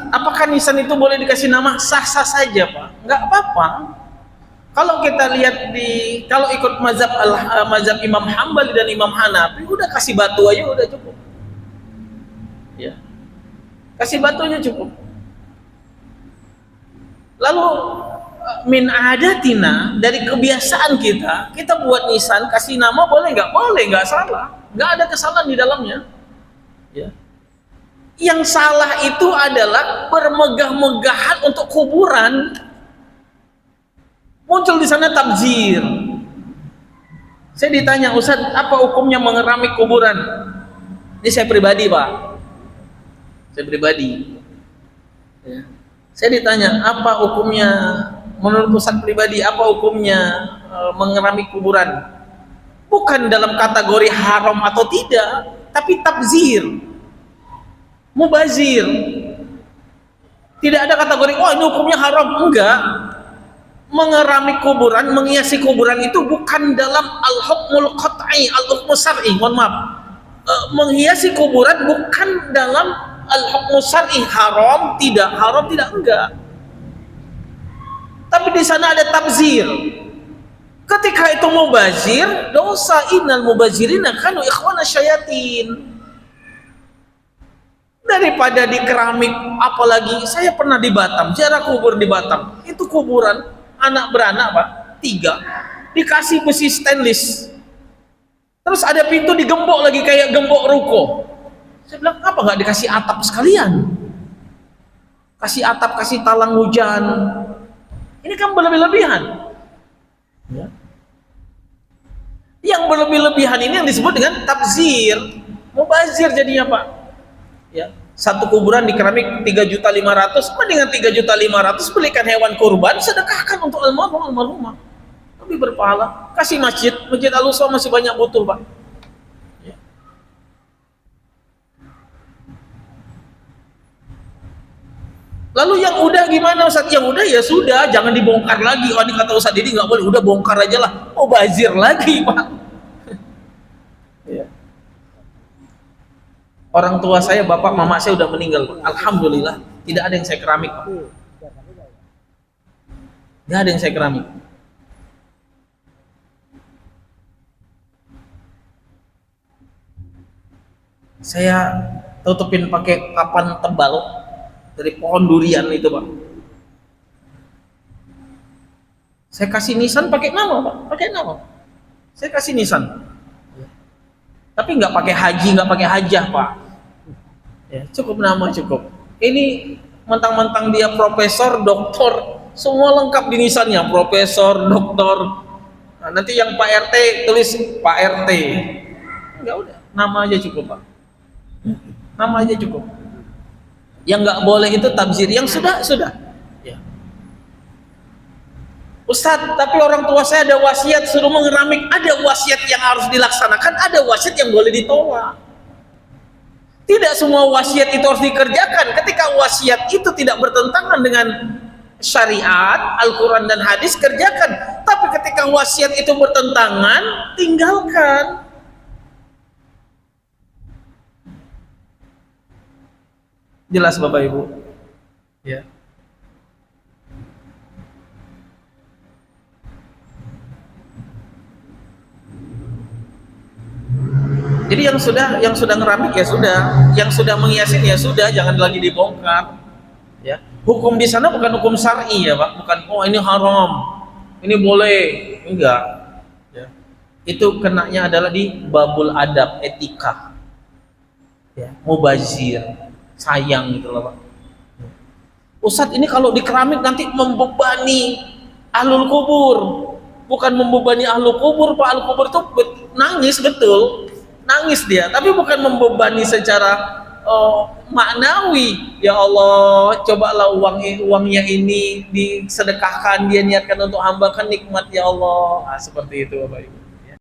Apakah nisan itu boleh dikasih nama? Sah-sah saja, Pak. Nggak apa-apa. Kalau kita lihat kalau ikut mazhab Imam Hambali dan Imam Hanafi, udah kasih batu aja udah cukup. Ya. Kasih batunya cukup. Lalu min adatina, dari kebiasaan kita buat nisan, kasih nama boleh nggak? Boleh, nggak salah. Nggak ada kesalahan di dalamnya. Ya. Yang salah itu adalah bermegah-megahan untuk kuburan. Muncul di sana tabzir. Saya ditanya, Ustaz, apa hukumnya mengeramik kuburan? Ini saya pribadi, Pak. Saya pribadi. Ya. Saya ditanya, apa hukumnya menurut Ustaz pribadi? Apa hukumnya mengeramik kuburan? Bukan dalam kategori haram atau tidak, tapi tabzir, mubazir. Tidak ada kategori, oh ini hukumnya haram. Enggak. Mengeramik kuburan, menghiasi kuburan itu bukan dalam al-hukmul qat'i, al-hukmul syar'i. Mohon maaf, menghiasi kuburan bukan dalam al-hukmul syar'i, haram tidak, enggak. Tapi di sana ada tabzir. Ketika itu mubazir, dosa. Innal mubazirina kanu ikhwana syayatin. Daripada di keramik, apalagi saya pernah di Batam, ziarah kubur di Batam. Itu kuburan anak beranak, Pak, 3, dikasih besi stainless, terus ada pintu digembok lagi kayak gembok ruko. Saya bilang, apa nggak dikasih atap sekalian? Kasih atap, kasih talang hujan. Ini kan berlebih-lebihan. Ya. Yang berlebih-lebihan ini yang disebut dengan tabzir, mubazir jadinya, Pak. Ya. Satu kuburan di keramik 3.500.000, mendingan 3.500.000 belikan hewan kurban, sedekahkan untuk almarhumah, lebih berpahala. Kasih masjid Al-Usra masih banyak butuh, Pak. Ya. Lalu yang udah gimana, Ustaz? Yang udah ya sudah, jangan dibongkar lagi. Oh, ini kata Ustaz ini nggak boleh, udah bongkar aja lah. Oh, bazir lagi, Pak. Ya. Orang tua saya, bapak mama saya udah meninggal, Pak. Alhamdulillah, tidak ada yang saya keramik, Pak. Tidak ada yang saya keramik. Saya tutupin pakai papan tebal dari pohon durian itu, Pak. Saya kasih nisan pakai nama, Pak. Pakai nama. Saya kasih nisan. Tapi nggak pakai haji, nggak pakai hajah, Pak. Ya, cukup nama, cukup. Ini mentang-mentang dia profesor, doktor, semua lengkap di nisannya, profesor, doktor. Nah, nanti yang Pak RT tulis Pak RT. Enggak, udah, nama aja cukup, Pak. Nama aja cukup. Yang nggak boleh itu tabzir, yang sudah. Ya. Ustadz, tapi orang tua saya ada wasiat suruh mengeramik. Ada wasiat yang harus dilaksanakan, ada wasiat yang boleh ditolak. Tidak semua wasiat itu harus dikerjakan. Ketika wasiat itu tidak bertentangan dengan syariat, Al-Quran dan hadis, kerjakan. Tapi ketika wasiat itu bertentangan, tinggalkan. Jelas, Bapak Ibu? Ya. Jadi yang sudah ngeramik ya sudah, yang sudah menghiasin ya sudah, jangan lagi dibongkar. Ya, hukum di sana bukan hukum syar'i ya, Pak, bukan oh ini haram, ini boleh, enggak. Ya. Itu kenanya adalah di babul adab, etika. Ya, mubazir, sayang gitu loh, Pak. Ustadz, ini kalau di keramik nanti membebani ahlul kubur. Bukan membebani ahlul kubur, Pak. Ahlul kubur itu nangis betul. Nangis dia, tapi bukan membebani secara maknawi. Ya Allah, cobalah uangnya ini disedekahkan, dia niatkan untuk hamba, kan nikmat ya Allah. Nah, seperti itu, Bapak Ibu.